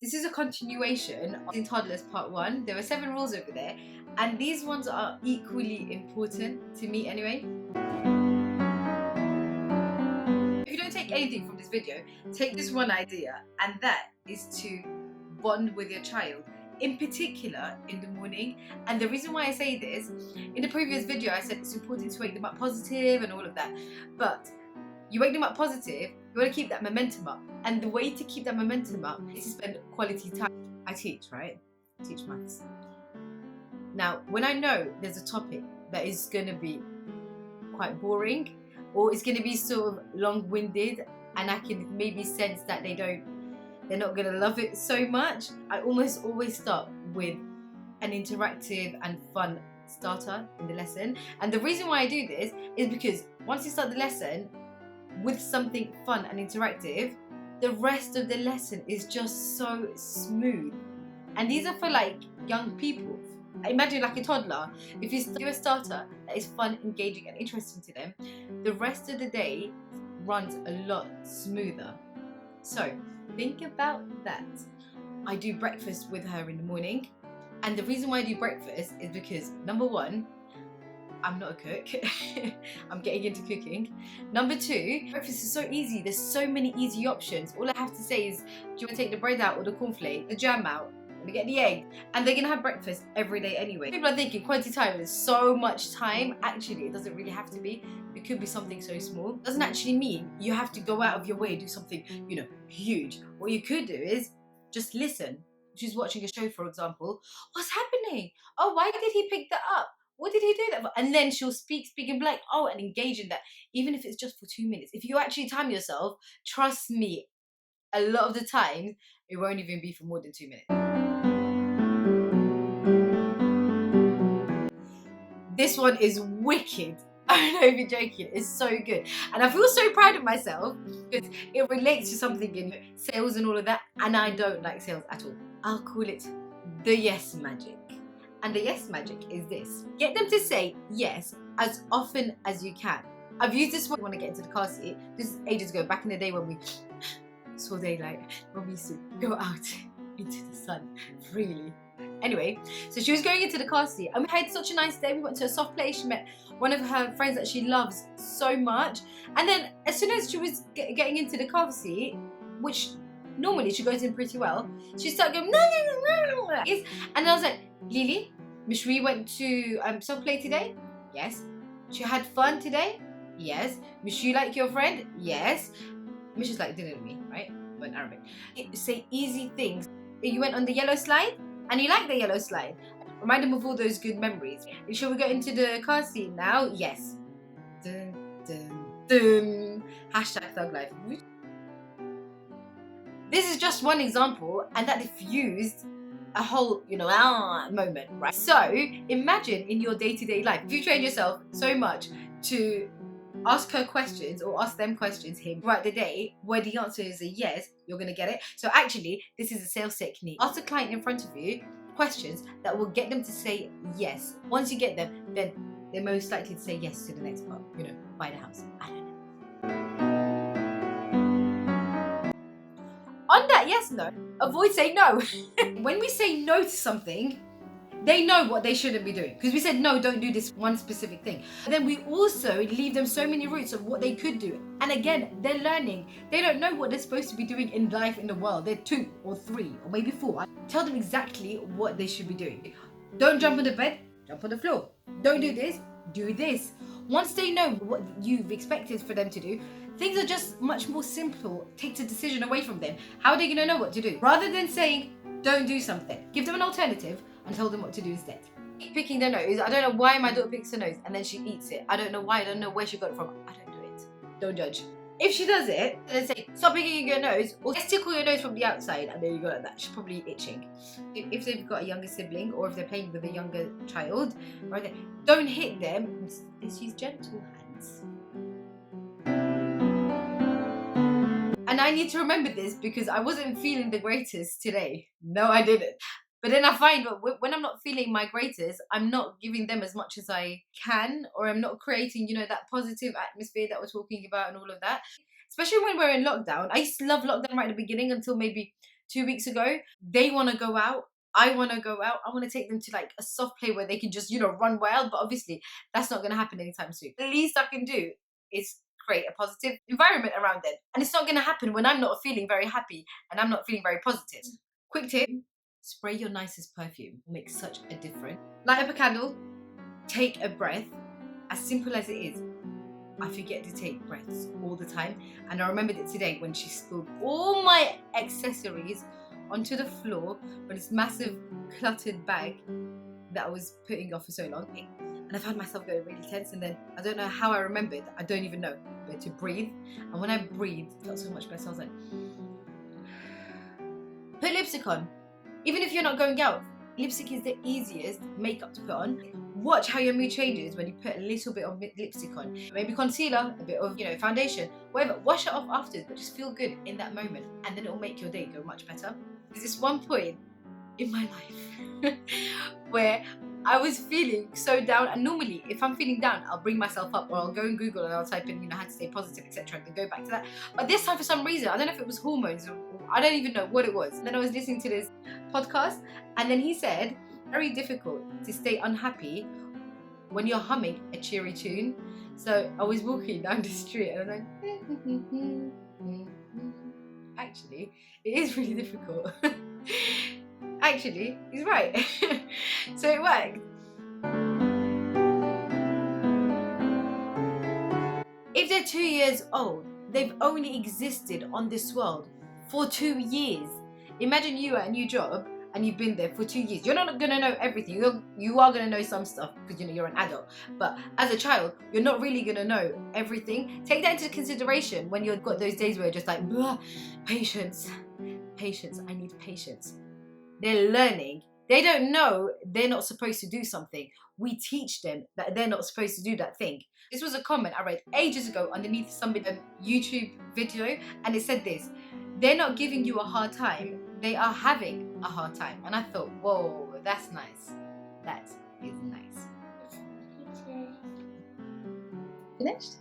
This is a continuation in Toddlers Part 1. There were 7 rules over there, and these ones are equally important to me anyway. If you don't take anything from this video, take this one idea, and that is to bond with your child, in particular in the morning. And the reason why I say this, in the previous video I said it's important to wake them up positive and all of that, but you wake them up positive, you want to keep that momentum up, and the way to keep that momentum up is to spend quality time. I teach, right? I teach maths. Now, when I know there's a topic that is going to be quite boring, or it's going to be sort of long-winded, and I can maybe sense that they're not going to love it so much, I almost always start with an interactive and fun starter in the lesson. And the reason why I do this is because once you start the lesson with something fun and interactive, the rest of the lesson is just so smooth. And these are for like young people. Imagine like a toddler. If you do a starter that is fun, engaging and interesting to them, the rest of the day runs a lot smoother. So think about that. I do breakfast with her in the morning, and the reason why I do breakfast is because, number one, I'm not a cook. I'm getting into cooking. Number two, breakfast is so easy. There's so many easy options. All I have to say is, do you want to take the bread out or the cornflake, the jam out? Gonna get the egg, and they're gonna have breakfast every day anyway. People are thinking quality time is so much time. Actually, it doesn't really have to be. It could be something so small. It doesn't actually mean you have to go out of your way and do something, huge. What you could do is just listen. She's watching a show, for example. What's happening? Oh, why did he pick that up? What did he do that for? And then she'll speak and be like, oh, and engage in that, even if it's just for 2 minutes. If you actually time yourself, trust me, a lot of the time, it won't even be for more than 2 minutes. This one is wicked. I'm not even joking. It's so good. And I feel so proud of myself because it relates to something in sales and all of that. And I don't like sales at all. I'll call it the yes magic. And the yes magic is this. Get them to say yes as often as you can. I've used this when I get into the car seat. This is ages ago, back in the day when we saw daylight, when we used to go out into the sun freely. Anyway, so she was going into the car seat and we had such a nice day. We went to a soft place. She met one of her friends that she loves so much. And then as soon as she was getting into the car seat, which normally she goes in pretty well, she started going, no, no, no, no, no. And I was like, Lily, Miss Ree went to soft play today? Yes. She had fun today? Yes. Miss you like your friend? Yes. Miss is like, didn't we, right? But in Arabic. Say easy things. You went on the yellow slide? And you like the yellow slide. Remind them of all those good memories. Shall we go into the car seat now? Yes. Dun, dun, dun. Hashtag thug life. This is just one example, and that diffused a whole, moment, right? So imagine in your day-to-day life, if you train yourself so much to ask her questions or ask them questions throughout the day, where the answer is a yes, you're going to get it. So actually, this is a sales technique. Ask the client in front of you questions that will get them to say yes. Once you get them, then they're most likely to say yes to the next part, buy the house. I don't know. On that yes note, avoid saying no. When we say no to something, they know what they shouldn't be doing, because we said no, don't do this one specific thing. But then we also leave them so many routes of what they could do. And again, they're learning. They don't know what they're supposed to be doing in life, in the world. They're 2 or 3 or maybe 4. Tell them exactly what they should be doing. Don't jump on the bed, jump on the floor. Don't do this, do this. Once they know what you've expected for them to do, things are just much more simple. Takes a decision away from them. How are they going to know what to do? Rather than saying, don't do something, give them an alternative and tell them what to do instead. Keep picking their nose. I don't know why my daughter picks her nose and then she eats it. I don't know why. I don't know where she got it from. I don't do it. Don't judge. If she does it, then say, stop picking your nose, or let's tickle your nose from the outside, and there you go like that. She's probably itching. If they've got a younger sibling, or if they're playing with a younger child, right there, don't hit them. Let's use gentle hands. And I need to remember this because I wasn't feeling the greatest today. No, I didn't. But then I find that when I'm not feeling my greatest, I'm not giving them as much as I can, or I'm not creating, that positive atmosphere that we're talking about and all of that. Especially when we're in lockdown. I used to love lockdown right at the beginning until maybe 2 weeks ago. They want to go out. I want to go out. I want to take them to like a soft play where they can just, run wild. But obviously, that's not going to happen anytime soon. The least I can do is create a positive environment around them. And it's not going to happen when I'm not feeling very happy and I'm not feeling very positive. Quick tip, spray your nicest perfume. It makes such a difference. Light up a candle, take a breath. As simple as it is, I forget to take breaths all the time. And I remembered it today when she spilled all my accessories onto the floor with this massive cluttered bag that I was putting off for so long. And I found myself going really tense. And then I don't know how I remembered, I don't even know, but to breathe. And when I breathed, it felt so much better. I was like, put lipstick on. Even if you're not going out, lipstick is the easiest makeup to put on. Watch how your mood changes when you put a little bit of lipstick on. Maybe concealer, a bit of, foundation, whatever. Wash it off afterwards, but just feel good in that moment. And then it'll make your day go much better. There's this one point in my life where I was feeling so down. And normally, if I'm feeling down, I'll bring myself up, or I'll go and Google and I'll type in, how to stay positive, etc. and then go back to that. But this time, for some reason, I don't know if it was hormones, or I don't even know what it was. Then I was listening to this podcast, and then he said, very difficult to stay unhappy when you're humming a cheery tune. So I was walking down the street and I was like, actually, it is really difficult. Actually, he's right. So it worked. If they're 2 years old, they've only existed on this world for 2 years. Imagine you at a new job and you've been there for 2 years. You're not gonna know everything. You are gonna know some stuff because you're an adult. But as a child, you're not really gonna know everything. Take that into consideration when you've got those days where you're just like, patience, I need patience. They're learning. They don't know they're not supposed to do something. We teach them that they're not supposed to do that thing. This was a comment I read ages ago underneath somebody's YouTube video, and it said this: they're not giving you a hard time, they are having a hard time. And I thought, whoa, that's nice. That is nice. Finished?